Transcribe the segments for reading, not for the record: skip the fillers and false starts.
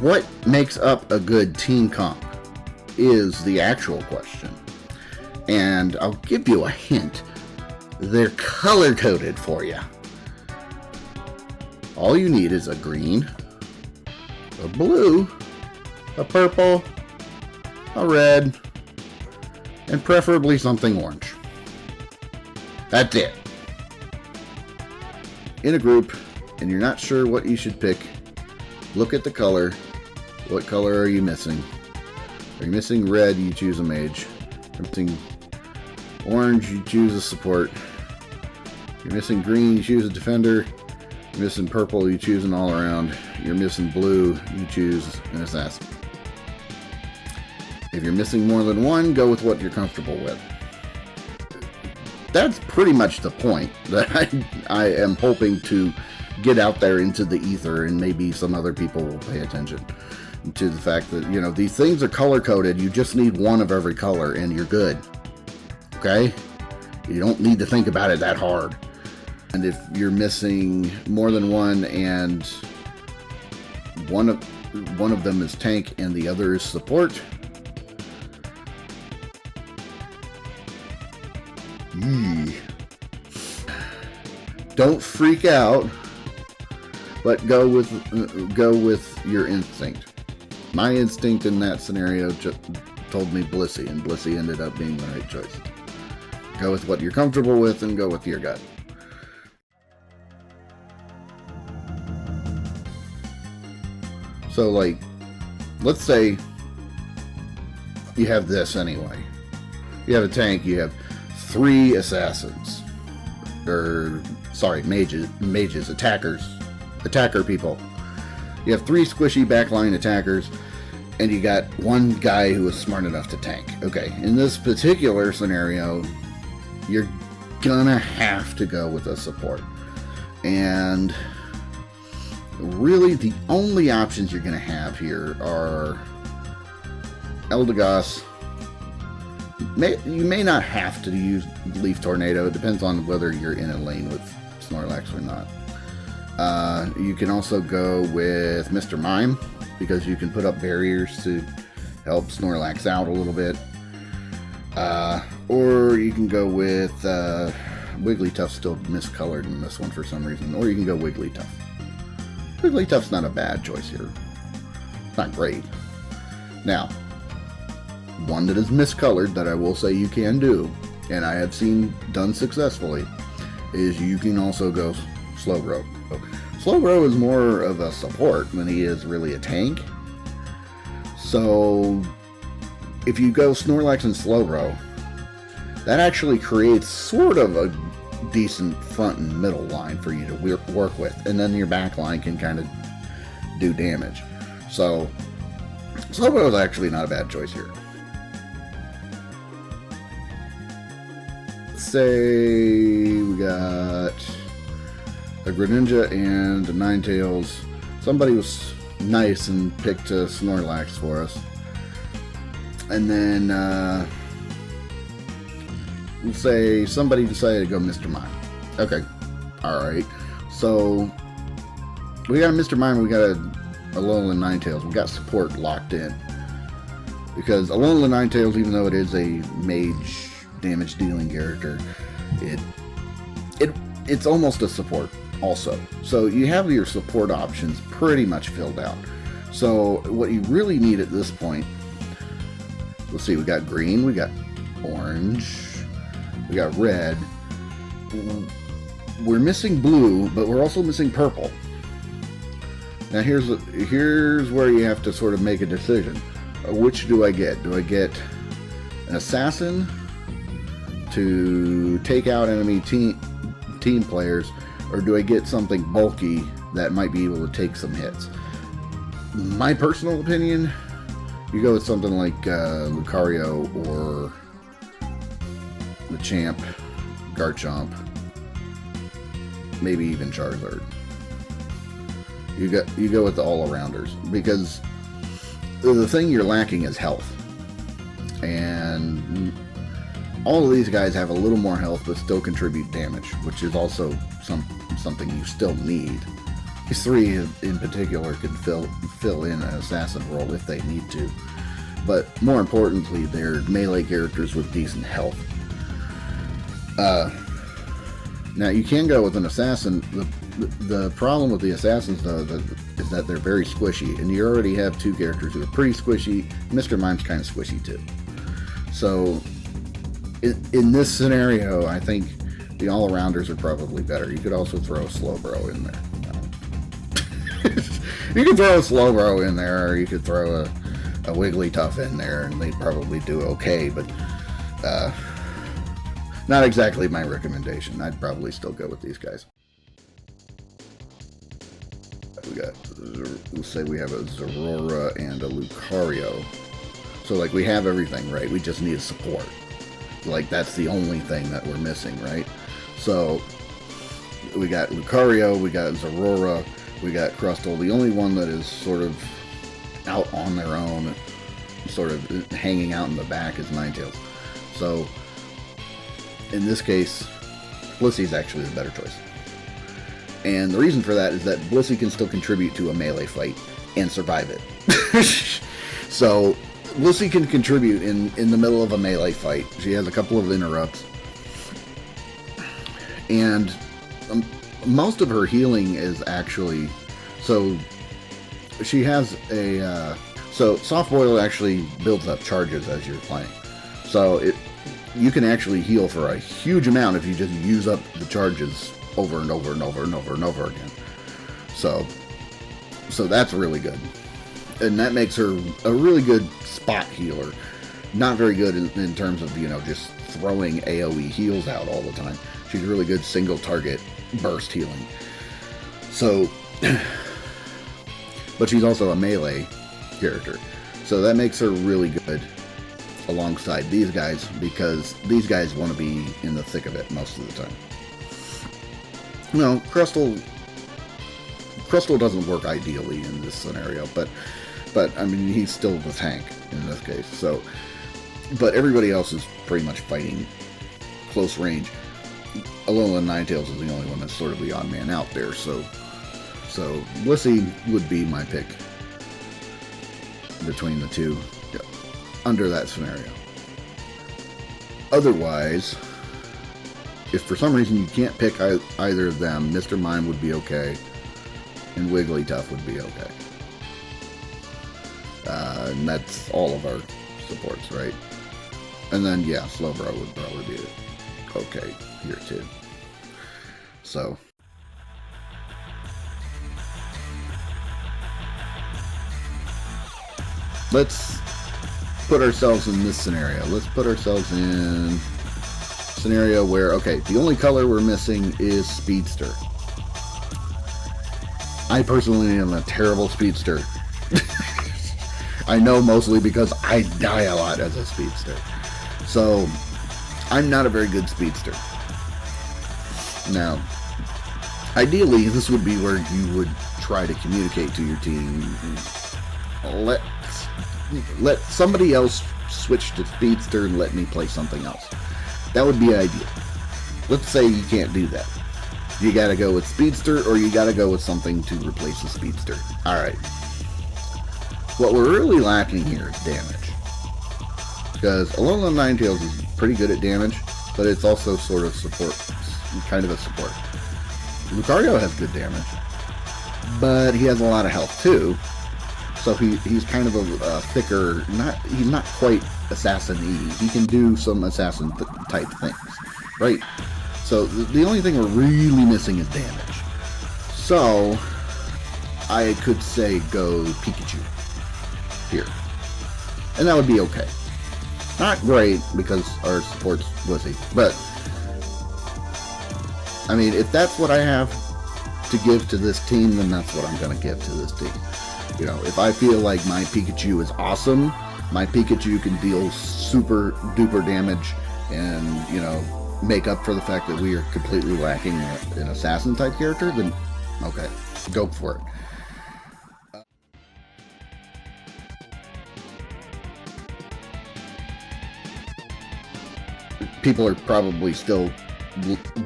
what makes up a good team comp is the actual question. And I'll give you a hint. They're color-coded for you. All you need is a green, a blue, a purple, a red, and preferably something orange. That's it. In a group, and you're not sure what you should pick, look at the color. What color are you missing? Are you missing red? You choose a mage. You're missing orange, you choose a support. You're missing green, you choose a defender. You're missing purple, you choose an all-around. You're missing blue, you choose an assassin. If you're missing more than one, go with what you're comfortable with. That's pretty much the point that I am hoping to get out there into the ether, and maybe some other people will pay attention to the fact that, you know, these things are color-coded. You just need one of every color and you're good. Okay? You don't need to think about it that hard. And if you're missing more than one, and one of them is tank and the other is support, don't freak out, but go with your instinct. My instinct in that scenario just told me Blissey, and Blissey ended up being the right choice. Go with what you're comfortable with and go with your gut. So, like, let's say you have this anyway. You have a tank, you have 3 assassins. Or, sorry, mages, attacker people. You have 3 squishy backline attackers, and you got one guy who is smart enough to tank. Okay, in this particular scenario, you're gonna have to go with a support. And really, the only options you're gonna have here are Eldegoss. You may not have to use Leaf Tornado. It depends on whether you're in a lane with Snorlax or not. You can also go with Mr. Mime, because you can put up barriers to help Snorlax out a little bit. Or you can go with Wigglytuff, still miscolored in this one for some reason. Or you can go Wigglytuff. Wigglytuff's not a bad choice here. It's not great. Now, one that is miscolored that I will say you can do, and I have seen done successfully, is you can also go Slowbro. Slowbro is more of a support than he is really a tank. So if you go Snorlax and Slowbro, that actually creates sort of a decent front and middle line for you to work with, and then your back line can kind of do damage. So Slowbro is actually not a bad choice here. Say we got a Greninja and a Ninetales. Somebody was nice and picked a Snorlax for us. And then we'll say somebody decided to go Mr. Mime. Okay. Alright. So we got a Mr. Mime, we got a Alolan Ninetales. We got support locked in. Because Alolan Ninetales, even though it is a mage damage dealing character, it's almost a support also. So you have your support options pretty much filled out. So what you really need at this point, let's see, we got green, we got orange, we got red, we're missing blue, but we're also missing purple. Now here's where you have to sort of make a decision. Which do I get? Do I get an assassin to take out enemy team players, or do I get something bulky that might be able to take some hits? My personal opinion, you go with something like Lucario or the Champ, Garchomp, maybe even Charizard. You go with the all-arounders, because the thing you're lacking is health. And all of these guys have a little more health but still contribute damage, which is also something you still need. These three in particular can fill in an assassin role if they need to. But more importantly, they're melee characters with decent health. Now, you can go with an assassin. The problem with the assassins, though, is that they're very squishy. And you already have two characters who are pretty squishy. Mr. Mime's kind of squishy, too. So, in this scenario, I think the all-arounders are probably better. You could also throw a Slowbro in there. You could throw a Slowbro in there, or you could throw a Wigglytuff in there, and they'd probably do okay, but not exactly my recommendation. I'd probably still go with these guys. We'll say we have a Zorora and a Lucario. So, like, we have everything, right? We just need support. Like, that's the only thing that we're missing, right? So, we got Lucario, we got Zorora, we got Crustle. The only one that is sort of out on their own, sort of hanging out in the back, is Ninetales. So, in this case, Blissey's actually the better choice. And the reason for that is that Blissey can still contribute to a melee fight and survive it. So, Blissey can contribute in the middle of a melee fight. She has a couple of interrupts. And most of her healing is actually... So, she has a... So, Soft Boil actually builds up charges as you're playing. So, you can actually heal for a huge amount if you just use up the charges over and over and over and over and over again. So that's really good. And that makes her a really good spot healer. Not very good in terms of, just throwing AoE heals out all the time. She's really good single target burst healing. So, but she's also a melee character. So that makes her really good alongside these guys, because these guys want to be in the thick of it most of the time. No, Crustle doesn't work ideally in this scenario, but I mean, he's still the tank in this case. So, but everybody else is pretty much fighting close range. Alola Ninetales is the only one that's sort of the odd man out there. So Blissey would be my pick between the two under that scenario. Otherwise, if for some reason you can't pick either of them, Mr. Mime would be okay, and Wigglytuff would be okay. And that's all of our supports, right? And then, yeah, Slowbro would probably be okay here too. So, let's put ourselves in this scenario. Let's put ourselves in a scenario where, okay, the only color we're missing is Speedster. I personally am a terrible Speedster. I know mostly because I die a lot as a Speedster. So, I'm not a very good Speedster. Now, ideally, this would be where you would try to communicate to your team. Let somebody else switch to Speedster and let me play something else. That would be ideal. Let's say you can't do that. You gotta go with Speedster, or you gotta go with something to replace the Speedster. Alright. What we're really lacking here is damage. Because Alola Ninetales is pretty good at damage, but it's also sort of support, kind of a support. Lucario has good damage, but he has a lot of health too. So he's kind of a thicker, he's not quite assassin-y. He can do some assassin type things, right? So the only thing we're really missing is damage. So I could say go Pikachu here, and that would be okay. Not great because our support's Blissey, but I mean, if that's what I have to give to this team, then that's what I'm going to give to this team. You know, if I feel like my Pikachu is awesome, my Pikachu can deal super duper damage and, you know, make up for the fact that we are completely lacking an assassin type character, then okay, go for it. People are probably still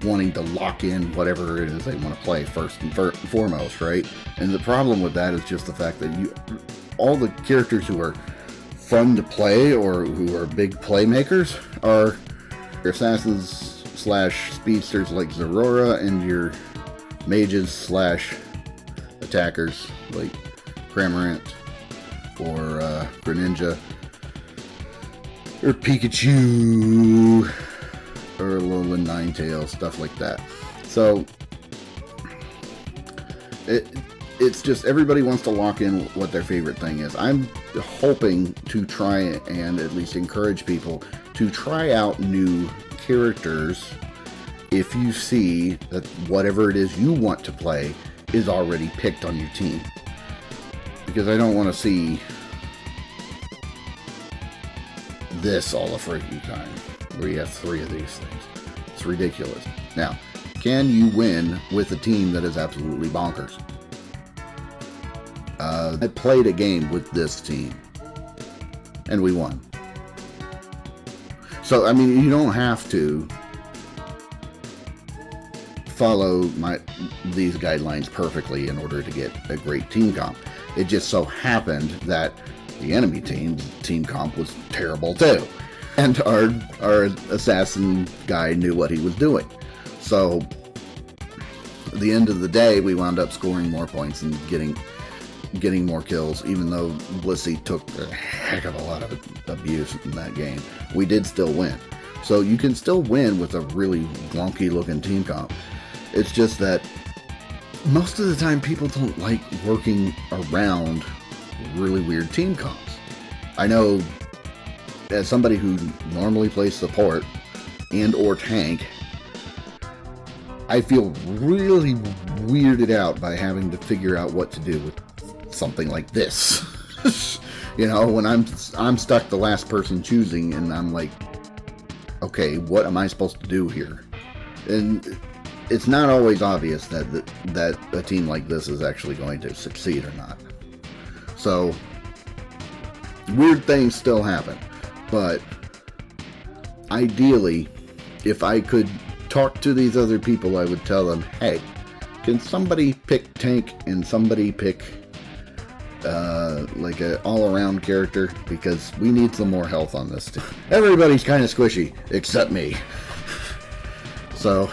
wanting to lock in whatever it is they want to play first and foremost, right? And the problem with that is just the fact that all the characters who are fun to play or who are big playmakers are your assassins slash speedsters like Zerora and your mages slash attackers like Cramorant or Greninja or Pikachu or Alolan Ninetales, stuff like that. So it's just everybody wants to lock in what their favorite thing is. I'm hoping to try and at least encourage people to try out new characters if you see that whatever it is you want to play is already picked on your team. Because I don't want to see this all the freaking time, where you have 3 of these things. It's ridiculous. Now, can you win with a team that is absolutely bonkers? I played a game with this team, and we won. So, I mean, you don't have to follow these guidelines perfectly in order to get a great team comp. It just so happened that the enemy team comp was terrible too. And our assassin guy knew what he was doing. So, at the end of the day, we wound up scoring more points and getting more kills, even though Blissey took a heck of a lot of abuse in that game. We did still win. So you can still win with a really wonky looking team comp. It's just that most of the time people don't like working around really weird team comps. I know as somebody who normally plays support and or tank, I feel really weirded out by having to figure out what to do with something like this. You know, when I'm stuck the last person choosing, and I'm like, okay, what am I supposed to do here? And it's not always obvious that a team like this is actually going to succeed or not. So weird things still happen, but ideally, if I could talk to these other people, I would tell them, hey, can somebody pick tank and somebody pick like an all-around character, because we need some more health on this team. Everybody's kind of squishy except me. So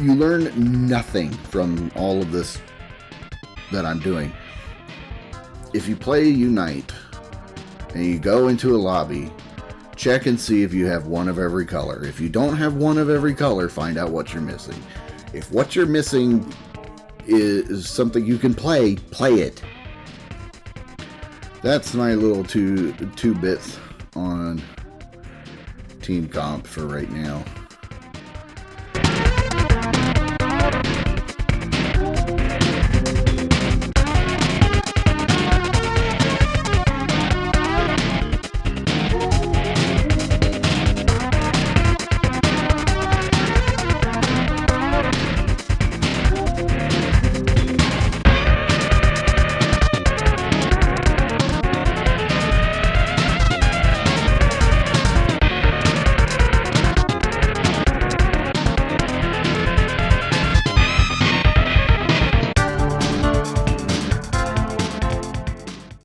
you learn nothing from all of this that I'm doing. If you play Unite and you go into a lobby, check and see if you have one of every color. If you don't have one of every color, find out what you're missing. If what you're missing is something you can play it. That's my little two bits on team comp for right now.